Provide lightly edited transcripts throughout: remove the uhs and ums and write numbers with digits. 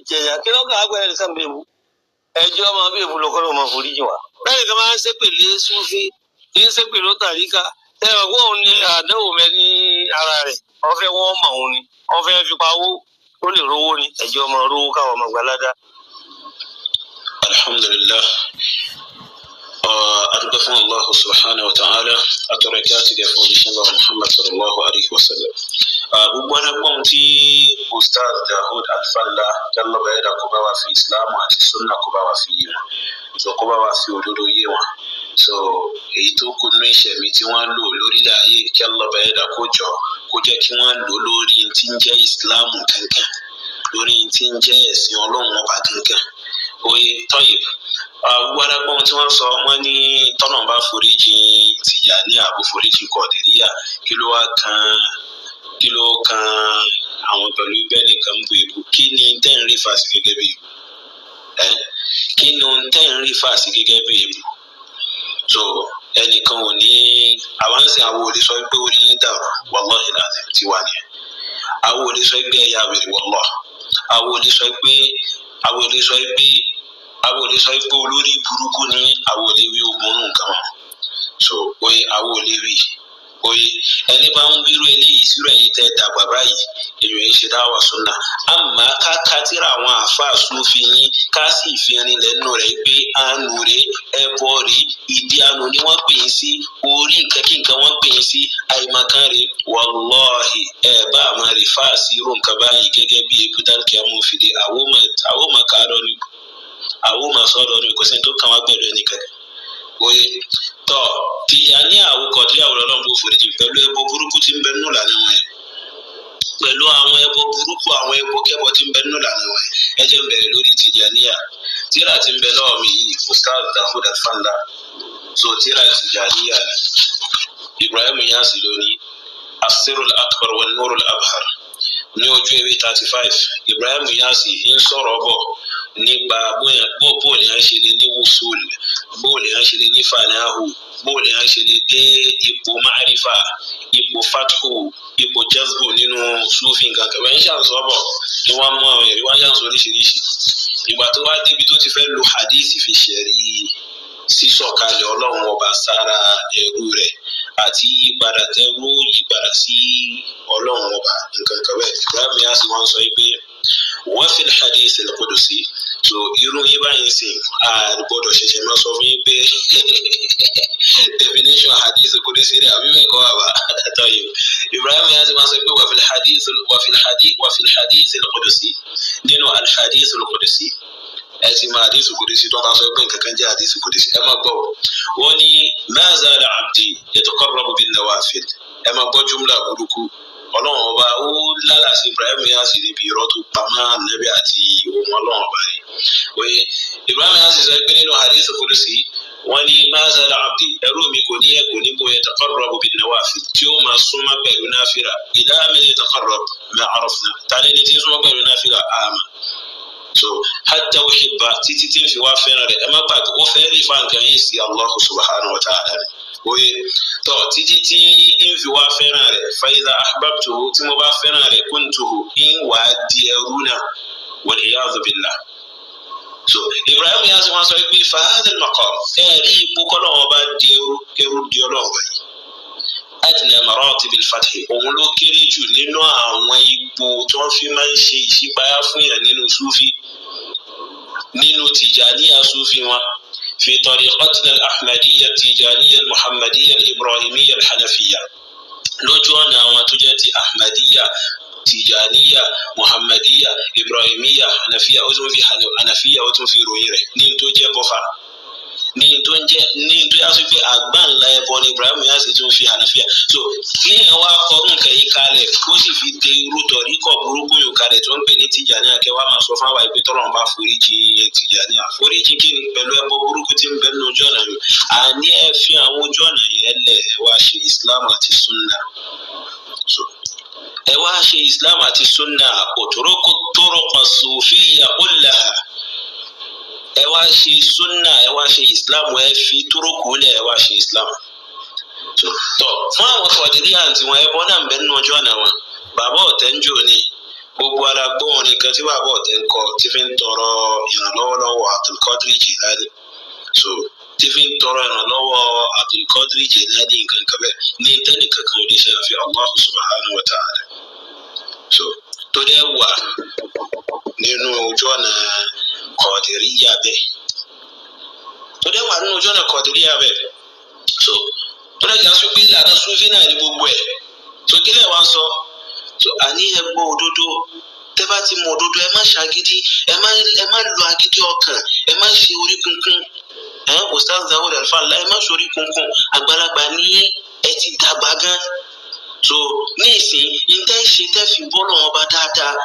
jẹyà kí lọ́kàn agbẹ́rẹ́ nìkan bèbú ẹjọ́ máa bèbú lọ́kọ́ ló máa forí jì wá. bẹ́ẹ̀ ni ká máa ń ṣépèlé Súfì kí ń ṣépèlé tàríkà tẹ́lẹ̀ kó òun ní àdánwò mẹ́ ní ara rẹ̀ wọ́n fẹ́ wọ́n mọ̀ òun ni wọ́n fẹ́ fi pawó ó lè rówó ni ẹjọ́ máa rówó káwọn ọmọ gbalada. alhamdulillah adúgbò fún Allah subhanahu wa ta'ala àtọ̀rẹ̀kẹ́ àti gẹ̀fọ́ òjíṣẹ́ Muhammad sallallahu alayhi wa sallam. gbogbo alágbọ́n tí Ustaz Daud Alfalla jálọ́bà ẹ̀dá kó bá wa fi Islam àti sunna kó bá wa fi yé wọn so kó bá wa fi òdodo yé wọn so èyí tó kù nínú ìṣẹ̀mí tí wọ́n lò lórílẹ̀ ayé jálọ́bà ẹ̀dá kó jọ kó jẹ́ kí wọ́n lò lórí tí ń jẹ́ Islam kankan lórí tí ń jẹ́ ẹ̀sìn Ọlọ́run ọba kankan oye tọ́yìb gbogbo alágbọ́n tí wọ́n sọ wọ́n ní tọ́nà bá foríjì Tìjàní àbò foríjì Kọ̀dìríyà kí ló kan àwọn pẹ̀lú bẹ́ẹ̀ nìkan bu èbú kí ni tẹ́ ń rí fàásì gẹ́gẹ́ bí èbú kí ni tẹ́ ń rí fàásì gẹ́gẹ́ bí èbú so ẹnìkan ò ní àwọn ń sìn àwọn òde sọ pé orí yín dà wallahi lazim ti wà nìyẹn àwọn òde sọ pé ẹ̀yà wèrè wallahi àwọn òde sọ pé olórí burúkú ní àwọn òde wí ogun nǹkan mọ́ so oye àwọn òde wí oye ẹni bá ń wíru eléyìí sírò ẹ̀yìn tẹ́ dàgbà báyìí èèyàn yìí ṣe dáwà súnà àmọ́ ká tíra àwọn àáfàá Súfì yín ká sì fi rin lẹ́nu rẹ̀ pé àánú rẹ̀ ẹbọ rẹ̀ ìdí àánú ni wọ́n pè é sí orí nǹkan kí nǹkan wọ́n pè é sí àìmọ̀kan rẹ̀ wallahi ẹ̀ bá àwọn rẹ̀ fà sí irú nǹkan báyìí gẹ́gẹ́ bí ebúdálkì amófìdí àwọn ọmọ kàárọ̀ ni àwọn ọmọ sọ̀rọ̀ ni kò sí tó kàn wá pẹ̀lú ẹnìkan oye tọ Tìjàní àwòkọ̀dí àwòrán náà bó foríjì pẹ̀lú ẹbọ burúkú tí ń bẹ nínú ìlànà wọn pẹ̀lú àwọn ẹbọ burúkú àwọn ẹbọ kẹbọ tí ń bẹ nínú ìlànà wọn ẹ jẹ́ n bẹ̀rẹ̀ lórí Tìjàníyà tíra tí ń bẹ lọ́wọ́ mi yìí Ustaz Daud Alfalla so tíra Tìjàníyà ni Ibrahim Yasi lóní Asirul Akbar wa Nurul Abhar ní ojú ewé 35 Ibrahim Yasi ń sọ̀rọ̀ bọ̀ nípa bóòlù yẹn ṣe lè ní wusul bóòlù yẹn ṣe lè ní fanahu bóòlù yẹn ṣe lè dé ipò ma'rifa ipò fathu ipò jazbu nínú Sufi nǹkan kẹfẹ ń ṣàǹsọ́bọ̀ ni wọ́n mú àwọn ẹ̀rí wọ́n ṣàǹsọ́ oríṣiríṣi ìgbà tó wá débi tó ti fẹ́ lo hadith fi ṣẹ̀rí sísọ̀kalẹ̀ Ọlọ́run ọba sára ẹrú rẹ̀ àti yípadà tẹ́rú yípadà sí Ọlọ́run ọba nǹkan kẹfẹ ìgbàmí á sì wọ́n sọ pé wọ́n fi hadith al-Qudusi so irú yín báyìí sìn àgbọ̀dọ̀ ṣẹ̀ṣẹ̀ máa sọ fún yín pé definition hadith al-Qudusi rẹ̀ àbí mẹ́kọ̀ọ́ àbá àtàyè Ibrahim yẹn ti máa sọ pé wà fi hadith al-Qudusi nínú al-hadith al-Qudusi ẹ ti máa hadith al-Qudusi tó máa sọ pé nǹkan kan jẹ́ hadith al-Qudusi ẹ máa gbọ́ wọ́n ní ma zala abdi yataqarrabu bin nawafil ẹ máa gbọ́ jumla burúkú Ọlọ́run ọba ó lálàsí Ibrahim Yasi níbi irọ́ tó pamọ́ Ànábì àti ohun Ọlọ́run ọba rẹ̀ oye Ibrahim Yasi sọ pé nínú hadith al-Qudusi wọ́n ní ma zala abdi ẹrú mi kò ní bó yataqarrabu bin nawafil tí ó máa súnmọ́ pẹ̀lú náfìlà ila man yataqarrab ma arafna tani ní tí ń súnmọ́ pẹ̀lú náfìlà àmà so hatta uhibba títí tí ń fi wá fẹ́ràn rẹ̀ ẹ má pàtó ó fẹ́ rí fáǹkà yìí sí Allah subhanahu wa ta'ala rẹ̀ oye tọ́ títí tí ń fi wá fẹ́ràn rẹ̀ fa idha ahbabtuhu tí mo bá fẹ́ràn rẹ̀ kuntuhu ń wà á di ẹrú náà wal iyadhu billah so Ibrahim Yasi wọn sọ pé fa hadha al-maqam rí ipò kọ́lọ́ wọn bá di ẹrú di ọlọ́run báyìí adna maratib al-fath òun ló kéré jù nínú àwọn ipò tí wọ́n fi máa ń ṣe ìṣípayá fún yàn nínú Sufi nínú Tìjàníyà Sufi wọn في طريقتنا الأحمدية التيجانية المحمدية الإبراهيمية الحنفية لجوانا وتجاتي أحمدية تيجانية محمدية إبراهيمية حنفية أوزم في حنفية أوزم في رويرة نينتو جيبوفا نينتو ياسوكي أقبان لا يبون إبراهيم ياسي تون في حنفية so ní ẹwà kọrùn kẹyí kalẹ̀ ó sì fi de irú tọ̀ríkọ̀ burúkú yòó kalẹ̀ tó ń pè ní Tìjàníyà kẹwàá máa sọ fún àwọn ìpè tọ́lọ́run bá foríjì Tìjàníyà foríjì kí ni pẹ̀lú ẹbọ burúkú tí ń bẹ nínú ojú ọ̀nà yìí àní ẹ fi àwọn ojú ọ̀nà yẹn lẹ̀ ẹ wá ṣe Islam àti Sunna ẹ wá ṣe Islam àti Sunna òtòrókò turuqa sufiyya kullaha ẹ wá ṣe Sunna ẹ wá ṣe Islam ẹ fi turuku lẹ̀ ẹ wá ṣe Islam tọ fún àwọn Kọ̀dìríyà àti wọn ẹbọ náà ń bẹ nínú ọjọ́ ọ̀nà wọn bàbá ọ̀tẹ́njò ni gbogbo alágbó orin kan tí bàbá ọ̀tẹ̀ ń kọ tí fi ń tọrọ ìrànlọ́wọ́ lọ́wọ́ Abdulkadir Jilani so tí fi ń tọrọ ìrànlọ́wọ́ Abdulkadir Jilani nǹkan kan bẹ́ẹ̀ ní tẹ́nì kankan ò lè ṣe àfi Allah subhanahu wa ta'ala so tó dẹ́ wà nínú ojú ọ̀nà Qadiriyya bẹ́ẹ̀ tó dẹ́ wà nínú ojú ọ̀nà Qadiriyya bẹ́ẹ̀ so tó dẹ́ jásù pé ìlànà Sufi náà ní gbogbo ẹ̀ so kílẹ̀ wá sọ so àní ẹgbọ́ òdodo tẹ́ bá ti mọ òdodo ẹ má ṣàgídí ẹ má lo agídí ọkàn ẹ má ṣe orí kunkun Ustaz Dawood Alfala ẹ má ṣe orí kunkun àgbàlagbà ní ẹ ti dàgbà gan so ní ìsìn ìtẹ́ ṣe tẹ́ fi bọ́ lọ́wọ́ ọba dáadáa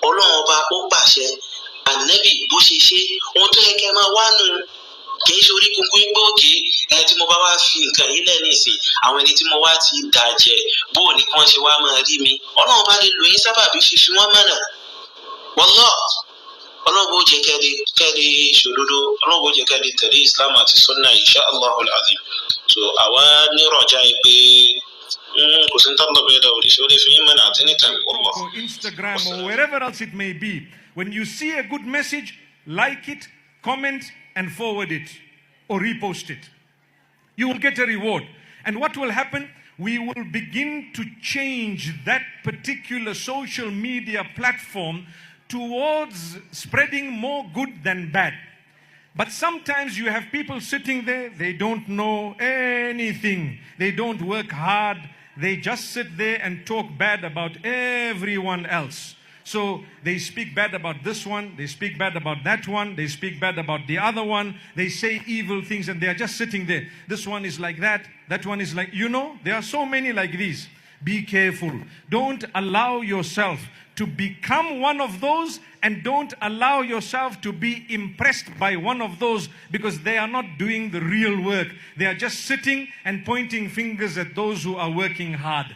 Ọlọ́run ọba ó pàṣẹ ànẹ́bì bó ṣe ṣe ohun tó yẹ kẹ́ máa wá nù kì í ṣe orí kunkun gbé òkè tí mo bá wá fi nǹkan yìí lẹ́nu ìsìn àwọn ẹni tí mo wá ti dàjẹ́ bó ní kí wọ́n ṣe wá máa rí mi Ọlọ́run bá lè lò yín sábàbí fífi wọ́n mọ̀nà wallah Ọlọ́run bó jẹ́ kẹ́lẹ́ ṣòdodo Ọlọ́run bó jẹ́ kẹ́lẹ́ tẹ̀lé Islam àti sunna insha Allahul azim so àwa nírọ̀jà yìí pé kò sí ní tọ́lọ̀ bẹ́ẹ̀ dà òdì ṣe ó lè fi yín mọ̀nà àti nìkan wallah. Or Instagram or wherever else it may be, when you see a good message, like it, comment and forward it or repost it. You will get a reward. And what will happen? We will begin to change that particular social media platform towards spreading more good than bad. But sometimes you have people sitting there, they don't know anything. They don't work hard. They just sit there and talk bad about everyone else. So they speak bad about this one, they speak bad about that one, they speak bad about the other one, they say evil things and they are just sitting there. This one is like that one is like, there are so many like these. Be careful. Don't allow yourself to become one of those and don't allow yourself to be impressed by one of those because they are not doing the real work. They are just sitting and pointing fingers at those who are working hard.